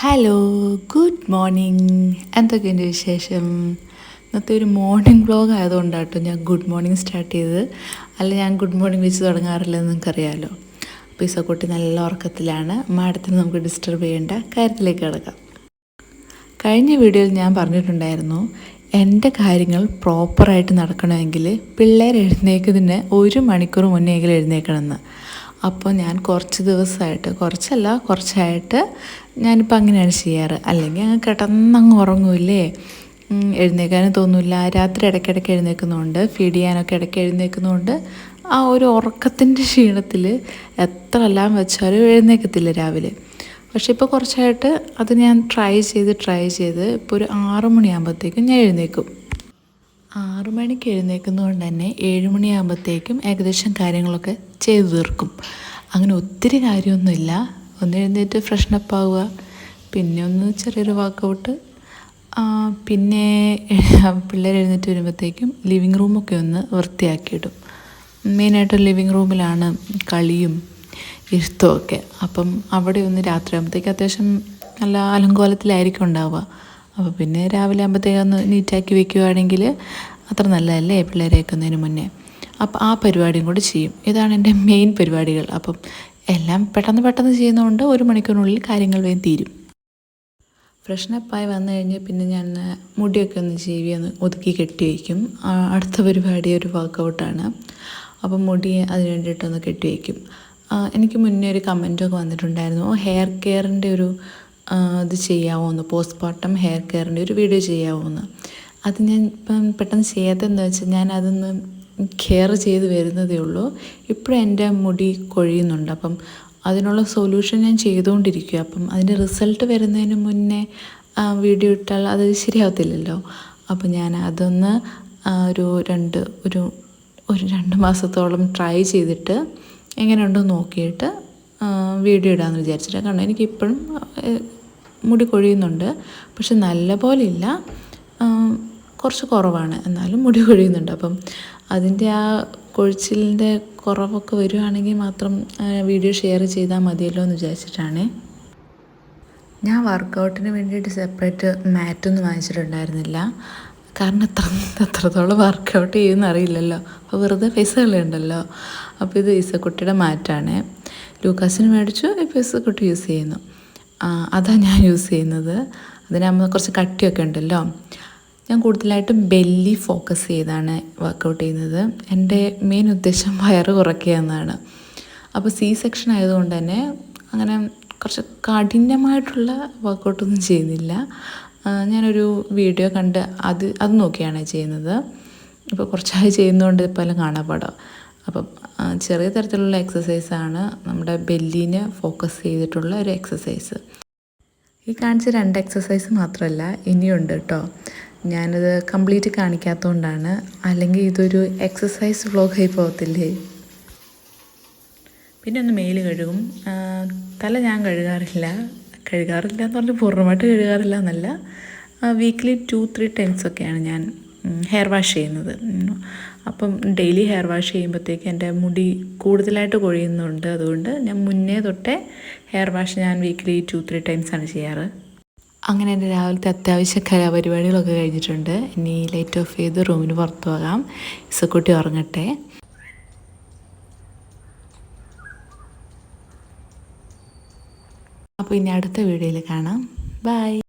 Hello, good morning. എന്തൊക്കെയുണ്ട് വിശേഷം? ഇന്നത്തെ ഒരു മോർണിംഗ് വ്ളോഗ് ആയതുകൊണ്ടാട്ടോ ഞാൻ ഗുഡ് മോർണിംഗ് സ്റ്റാർട്ട് ചെയ്തത്. അല്ല, ഞാൻ ഗുഡ് മോർണിംഗ് വെച്ച് തുടങ്ങാറില്ലെന്ന് നിങ്ങൾക്കറിയാമല്ലോ. അപ്പോൾ ഇസക്കുട്ടി നല്ല ഉറക്കത്തിലാണ്. മാഡത്തിന് നമുക്ക് ഡിസ്റ്റർബ് ചെയ്യേണ്ട കാര്യത്തിലേക്ക് കിടക്കാം. കഴിഞ്ഞ വീഡിയോയിൽ ഞാൻ പറഞ്ഞിട്ടുണ്ടായിരുന്നു, എൻ്റെ കാര്യങ്ങൾ പ്രോപ്പറായിട്ട് നടക്കണമെങ്കിൽ പിള്ളേർ എഴുന്നേൽക്കുന്നതിന് 1 മണിക്കൂർ മുന്നെയെങ്കിലും എഴുന്നേൽക്കണമെന്ന്. അപ്പോൾ ഞാൻ കുറച്ചായിട്ട് ഞാനിപ്പോൾ അങ്ങനെയാണ് ചെയ്യാറ്. അല്ലെങ്കിൽ അങ്ങ് കിടന്നങ്ങ് ഉറങ്ങൂല്ലേ, എഴുന്നേൽക്കാനും തോന്നില്ല. രാത്രി ഇടയ്ക്കിടയ്ക്ക് എഴുന്നേൽക്കുന്നതുകൊണ്ട്, ഫീഡ് ചെയ്യാനൊക്കെ ഇടയ്ക്ക് എഴുന്നേൽക്കുന്നതുകൊണ്ട് ആ ഒരു ഉറക്കത്തിൻ്റെ ക്ഷീണത്തിൽ എത്ര എല്ലാം വെച്ചാലും എഴുന്നേൽക്കത്തില്ല രാവിലെ. പക്ഷേ ഇപ്പോൾ കുറച്ചായിട്ട് അത് ഞാൻ ട്രൈ ചെയ്ത് ഇപ്പോൾ ഒരു 6 മണിയാകുമ്പോഴത്തേക്കും ഞാൻ എഴുന്നേൽക്കും. 6 മണിക്ക് എഴുന്നേൽക്കുന്നതുകൊണ്ട് തന്നെ 7 മണിയാകുമ്പോഴത്തേക്കും ഏകദേശം കാര്യങ്ങളൊക്കെ ചെയ്തു തീർക്കും. അങ്ങനെ ഒത്തിരി കാര്യമൊന്നുമില്ല. ഒന്ന് എഴുന്നേറ്റ് ഫ്രഷ്നപ്പ് ആവുക, പിന്നെ ഒന്ന് ചെറിയൊരു വർക്കൗട്ട്, പിന്നെ പിള്ളേർ എഴുന്നേറ്റ് വരുമ്പോഴത്തേക്കും ലിവിങ് റൂമൊക്കെ ഒന്ന് വൃത്തിയാക്കിയിടും. മെയിനായിട്ട് ലിവിങ് റൂമിലാണ് കളിയും ഇരുത്തമൊക്കെ. അപ്പം അവിടെ ഒന്ന് രാത്രിയാകുമ്പോഴത്തേക്കും അത്യാവശ്യം നല്ല അലങ്കോലത്തിലായിരിക്കും ഉണ്ടാവുക. അപ്പോൾ പിന്നെ രാവിലെ ആകുമ്പോഴത്തേക്കും ഒന്ന് നീറ്റാക്കി വെക്കുകയാണെങ്കിൽ അത്ര നല്ലതല്ലേ പിള്ളേരെ വെക്കുന്നതിന് മുന്നേ. അപ്പോൾ ആ പരിപാടിയും കൂടി ചെയ്യും. ഇതാണ് എൻ്റെ മെയിൻ പരിപാടികൾ. അപ്പം എല്ലാം പെട്ടെന്ന് ചെയ്യുന്നതുകൊണ്ട് 1 മണിക്കൂറിനുള്ളിൽ കാര്യങ്ങൾ വേഗം തീരും. ഫ്രഷ്നപ്പായി വന്നു കഴിഞ്ഞ് പിന്നെ ഞാൻ മുടിയൊക്കെ ഒന്ന് ചീവി ഒന്ന് ഒതുക്കി കെട്ടി വയ്ക്കും. അടുത്ത പരിപാടി ഒരു വർക്കൗട്ടാണ്. അപ്പം മുടി അതിന് വേണ്ടിയിട്ടൊന്ന് കെട്ടി വയ്ക്കും. എനിക്ക് മുന്നേ ഒരു കമൻറ്റൊക്കെ വന്നിട്ടുണ്ടായിരുന്നു, ഹെയർ കെയറിൻ്റെ ഒരു ഇത് ചെയ്യാമോയെന്ന്, പോസ്റ്റ്മോർട്ടം ഹെയർ കെയറിൻ്റെ ഒരു വീഡിയോ ചെയ്യാമോയെന്ന്. അത് ഞാൻ ഇപ്പം പെട്ടെന്ന് ചെയ്യാത്തതെന്ന് വെച്ചാൽ ഞാൻ അതൊന്ന് കെയർ ചെയ്ത് വരുന്നതേ ഉള്ളൂ. ഇപ്പോഴും എൻ്റെ മുടി കൊഴിയുന്നുണ്ട്. അപ്പം അതിനുള്ള സൊല്യൂഷൻ ഞാൻ ചെയ്തുകൊണ്ടിരിക്കുക. അപ്പം അതിൻ്റെ റിസൾട്ട് വരുന്നതിന് മുന്നേ വീഡിയോ ഇട്ടാൽ അത് ശരിയാവത്തില്ലല്ലോ. അപ്പം ഞാൻ അതൊന്ന് ഒരു 2 മാസത്തോളം ട്രൈ ചെയ്തിട്ട് എങ്ങനെയുണ്ടോ നോക്കിയിട്ട് വീഡിയോ ഇടാമെന്ന് വിചാരിച്ചിട്ട്. കാരണം എനിക്കിപ്പോഴും മുടി കൊഴിയുന്നുണ്ട്, പക്ഷെ നല്ല പോലെ ഇല്ല, കുറച്ച് കുറവാണ്, എന്നാലും മുടി കൊഴിയുന്നുണ്ട്. അപ്പം അതിൻ്റെ ആ കൊഴിച്ചിലിൻ്റെ കുറവൊക്കെ വരുവാണെങ്കിൽ മാത്രം വീഡിയോ ഷെയർ ചെയ്താൽ മതിയല്ലോ എന്ന് വിചാരിച്ചിട്ടാണ്. ഞാൻ വർക്കൗട്ടിന് വേണ്ടിയിട്ട് സെപ്പറേറ്റ് മാറ്റൊന്നും വാങ്ങിച്ചിട്ടുണ്ടായിരുന്നില്ല. കാരണം എത്രത്തോളം വർക്കൗട്ട് ചെയ്യുമെന്ന് അറിയില്ലല്ലോ. അപ്പോൾ വെറുതെ പൈസ കളയുണ്ടല്ലോ. അപ്പോൾ ഇത് ഇസക്കുട്ടിയുടെ മാറ്റാണ്. ലൂക്കാസിന് മേടിച്ചു, ഇപ്പോൾ ഇസക്കുട്ടി യൂസ് ചെയ്യുന്നു. അതാണ് ഞാൻ യൂസ് ചെയ്യുന്നത്. അതിനാകുമ്പോൾ കുറച്ച് കട്ടിയൊക്കെ ഉണ്ടല്ലോ. ഞാൻ കൂടുതലായിട്ടും ബെല്ലി ഫോക്കസ് ചെയ്താണ് വർക്കൗട്ട് ചെയ്യുന്നത്. എൻ്റെ മെയിൻ ഉദ്ദേശം വയറ് കുറയ്ക്കുക എന്നതാണ്. അപ്പോൾ സെക്ഷൻ ആയതുകൊണ്ട് തന്നെ അങ്ങനെ കുറച്ച് കഠിനമായിട്ടുള്ള വർക്കൗട്ടൊന്നും ചെയ്യുന്നില്ല. ഞാനൊരു വീഡിയോ കണ്ട് അത് നോക്കിയാണ് ചെയ്യുന്നത്. ഇപ്പോൾ കുറച്ചായി ചെയ്യുന്നതുകൊണ്ട് ഇപ്പോൾ എല്ലാം കാണാപ്പാടാം. അപ്പം ചെറിയ തരത്തിലുള്ള എക്സസൈസാണ്, നമ്മുടെ ബെല്ലിനെ ഫോക്കസ് ചെയ്തിട്ടുള്ള ഒരു എക്സസൈസ്. ഈ കാണിച്ച 2 എക്സസൈസ് മാത്രമല്ല, ഇനിയുണ്ട് കേട്ടോ. ഞാനത് കംപ്ലീറ്റ് കാണിക്കാത്തതുകൊണ്ടാണ്. അല്ലെങ്കിൽ ഇതൊരു എക്സസൈസ് വ്ളോഗായി പോകത്തില്ലേ. പിന്നെ ഒന്ന് മേല് കഴുകും. തല ഞാൻ കഴുകാറില്ല എന്ന് പറഞ്ഞാൽ പൂർണ്ണമായിട്ട് കഴുകാറില്ല എന്നല്ല. വീക്ക്ലി 2-3 ടൈംസൊക്കെയാണ് ഞാൻ ഹെയർ വാഷ് ചെയ്യുന്നത്. അപ്പം ഡെയിലി ഹെയർ വാഷ് ചെയ്യുമ്പോഴത്തേക്ക് എൻ്റെ മുടി കൂടുതലായിട്ട് കൊഴിയുന്നുണ്ട്. അതുകൊണ്ട് ഞാൻ മുന്നേ തൊട്ടേ ഹെയർ വാഷ് ഞാൻ വീക്ക്ലി 2-3 ടൈംസാണ് ചെയ്യാറ്. അങ്ങനെ എൻ്റെ രാവിലത്തെ അത്യാവശ്യ കലാപരിപാടികളൊക്കെ കഴിഞ്ഞിട്ടുണ്ട്. ഇനി ലൈറ്റ് ഓഫ് ചെയ്ത് റൂമിന് പുറത്ത് പോകാം. ഇസക്കുട്ടി ഉറങ്ങട്ടെ. അപ്പോൾ ഇനി അടുത്ത വീഡിയോയിൽ കാണാം. ബൈ.